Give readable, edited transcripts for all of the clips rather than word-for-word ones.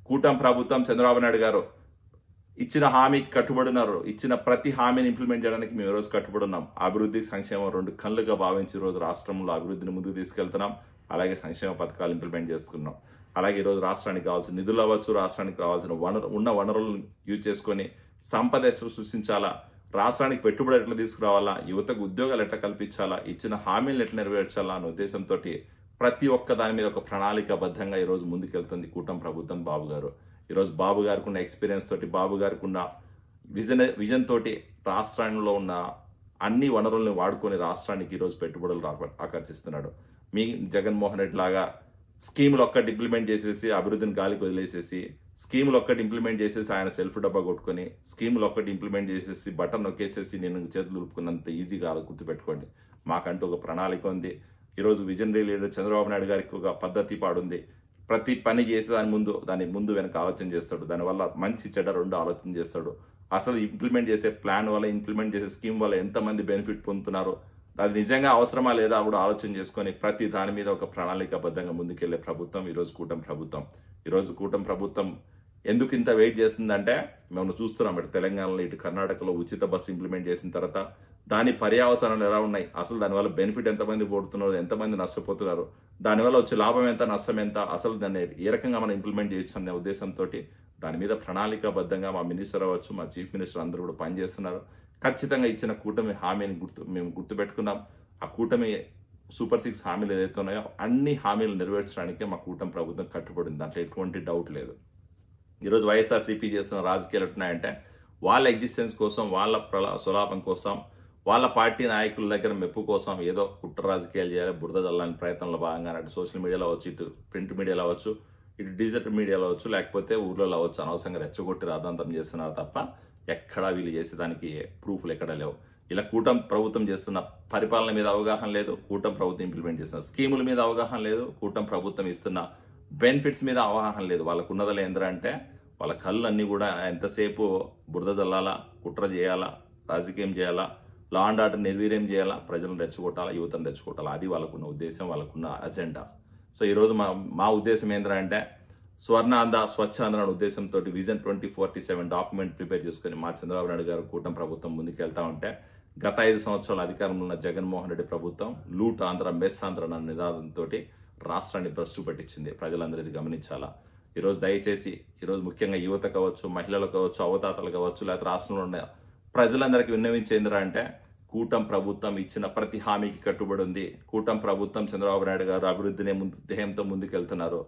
కూటమి ప్రభుత్వం చంద్రబాబు నాయుడు గారు ఇచ్చిన హామీకి కట్టుబడి ఉన్నారు. ఇచ్చిన ప్రతి హామీని ఇంప్లిమెంట్ చేయడానికి మేము ఈరోజు కట్టుబడి ఉన్నాం. అభివృద్ధి సంక్షేమం రెండు కళ్ళుగా భావించి ఈరోజు రాష్ట్రంలో అభివృద్ధిని ముందుకు తీసుకెళ్తున్నాం. అలాగే సంక్షేమ పథకాలు ఇంప్లిమెంట్ చేసుకున్నాం. అలాగే ఈరోజు రాష్ట్రానికి కావాల్సిన నిధులు అవ్వచ్చు, రాష్ట్రానికి రావాల్సిన ఉన్న వనరులను యూజ్ చేసుకొని సంపద ఎట్లా సృష్టించాలా, రాష్ట్రానికి పెట్టుబడి ఎట్లా తీసుకురావాలా, యువతకు ఉద్యోగాలు ఎట్లా కల్పించాలా, ఇచ్చిన హామీలను ఎట్లా నెరవేర్చాలా అనే ఉద్దేశంతో ప్రతి ఒక్క దాని మీద ఒక ప్రణాళికాబద్ధంగా ఈరోజు ముందుకెళ్తుంది కూటమి ప్రభుత్వం. బాబు గారు ఈరోజు బాబు గారికి ఉన్న ఎక్స్పీరియన్స్ తోటి, బాబు గారికి ఉన్న విజన్ తోటి రాష్ట్రంలో ఉన్న అన్ని వనరులను వాడుకొని రాష్ట్రానికి ఈరోజు పెట్టుబడులు ఆకర్షిస్తున్నాడు. మీ జగన్మోహన్ రెడ్డి లాగా స్కీములు ఒక్కటి ఇంప్లిమెంట్ చేసేసి అభివృద్ధిని గాలికి వదిలేసేసి, స్కీములు ఒక్కటి ఇంప్లిమెంట్ చేసేసి ఆయన సెల్ఫ్ డబ్బా కొట్టుకొని, స్కీములు ఒక్కటి ఇంప్లిమెంట్ చేసేసి బటన్ నొక్కేసేసి నేను చేతులు దులుపుకున్నంత ఈజీగా గుర్తుపెట్టుకోండి. మాకంటూ ఒక ప్రణాళిక ఉంది. ఈరోజు విజనరీ లీడర్ చంద్రబాబు నాయుడు గారికి ఒక పద్ధతి పాడుంది. ప్రతి పని చేసే దాని ముందు వెనక ఆలోచన చేస్తాడు. దానివల్ల మంచి చెడ్డ రెండు ఆలోచన చేస్తాడు. అసలు ఇంప్లిమెంట్ చేసే ప్లాన్ వల్ల, ఇంప్లిమెంట్ చేసే స్కీమ్ వల్ల ఎంతమంది బెనిఫిట్ పొందుతున్నారు, అది నిజంగా అవసరమా లేదా కూడా ఆలోచన చేసుకొని ప్రతి దాని మీద ఒక ప్రణాళికాబద్ధంగా ముందుకెళ్లే ప్రభుత్వం ఈరోజు కూటమి ప్రభుత్వం. ఈరోజు కూటమి ప్రభుత్వం ఎందుకు ఇంత వెయిట్ చేస్తుందంటే, మేము చూస్తున్నాం ఇటు తెలంగాణలో, ఇటు కర్ణాటకలో ఉచిత బస్సు ఇంప్లిమెంట్ చేసిన తర్వాత దాని పర్యావసనాలు ఎలా ఉన్నాయి, అసలు దానివల్ల బెనిఫిట్ ఎంతమంది పడుతున్నారు, ఎంతమంది నష్టపోతున్నారు, దానివల్ల వచ్చే లాభం ఎంత, నష్టం ఎంత, అసలు దాన్ని ఏ రకంగా మనం ఇంప్లిమెంట్ చేయొచ్చు అనే ఉద్దేశంతో దాని మీద ప్రణాళికాబద్ధంగా మా మినిస్టర్ అవ్వచ్చు, మా చీఫ్ మినిస్టర్ అందరూ కూడా పనిచేస్తున్నారు. ఖచ్చితంగా ఇచ్చిన కూటమి హామీని మేము గుర్తుపెట్టుకున్నాం. ఆ కూటమి సూపర్ 6 హామీలు ఏదైతే ఉన్నాయో అన్ని హామీలు నెరవేర్చడానికే మా కూటమి ప్రభుత్వం కట్టుబడింది. దాంట్లో ఎటువంటి డౌట్ లేదు. ఈరోజు వైఎస్ఆర్సీపీ చేస్తున్న రాజకీయాలు ఎట్టున్నాయంటే, వాళ్ళ ఎగ్జిస్టెన్స్ కోసం, వాళ్ళ స్వలాభం కోసం, వాళ్ళ పార్టీ నాయకుల దగ్గర మెప్పు కోసం ఏదో కుట్ర రాజకీయాలు చేయాలి, బురద జల్లని ప్రయత్నంలో భాగంగా అటు సోషల్ మీడియాలో అవ్వచ్చు, ఇటు ప్రింట్ మీడియాలో అవ్వచ్చు, ఇటు డిజిటల్ మీడియాలో అవ్వచ్చు, లేకపోతే ఊర్లలో అవ్వచ్చు, అనవసరంగా రెచ్చగొట్టి రాద్ధాంతం చేస్తున్నారు తప్ప ఎక్కడా వీళ్ళు చేసేదానికి ప్రూఫ్లు ఎక్కడా లేవు. ఇలా కూటమి ప్రభుత్వం చేస్తున్న పరిపాలన మీద అవగాహన లేదు, కూటమి ప్రభుత్వం ఇంప్లిమెంట్ చేస్తున్న స్కీముల మీద అవగాహన లేదు, కూటమి ప్రభుత్వం ఇస్తున్న బెనిఫిట్స్ మీద అవగాహన లేదు. వాళ్ళకు ఉన్నదలే ఏంటంటే వాళ్ళ కళ్ళు అన్నీ కూడా ఎంతసేపు బురద జల్లాలా, కుట్ర చేయాలా, రాజకీయం చేయాలా, లా అండ్ ఆర్డర్ నిర్వీర్యం చేయాలా, ప్రజలను రెచ్చగొట్టాలా, యువతను రెచ్చగొట్టాలా, అది వాళ్ళకున్న ఉద్దేశం, వాళ్ళకున్న అజెండా. సో ఈరోజు మా ఉద్దేశం ఏంటంటే, స్వర్ణాంధ్ర స్వచ్ఛాంధ్ర అనే ఉద్దేశంతో విజన్ 2047 డాక్యుమెంట్ ప్రిపేర్ చేసుకుని మా చంద్రబాబు నాయుడు గారు కూటమి ప్రభుత్వం ముందుకెళ్తా ఉంటే, గత 5 సంవత్సరాల అధికారంలో ఉన్న జగన్మోహన్ రెడ్డి ప్రభుత్వం లూట్ ఆంధ్ర, మెస్ ఆంధ్ర అన్న నినాదంతో రాష్ట్రాన్ని భ్రష్టు పట్టించింది. ప్రజలందరూ ఇది గమనించాలా. ఈరోజు దయచేసి ఈరోజు ముఖ్యంగా యువత కావచ్చు, మహిళలు కావచ్చు, అవతాతలు కావచ్చు, లేకపోతే రాష్ట్రంలో ఉన్న ప్రజలందరికీ విన్నవించేందిరా అంటే, కూటమి ప్రభుత్వం ఇచ్చిన ప్రతి హామీకి కట్టుబడి ఉంది. కూటమి ప్రభుత్వం చంద్రబాబు నాయుడు గారు అభివృద్ధిని ధ్యేయంతో ముందుకెళ్తున్నారు.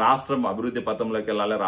రాష్ట్రం అభివృద్ధి పథంలోకి వెళ్ళాలి.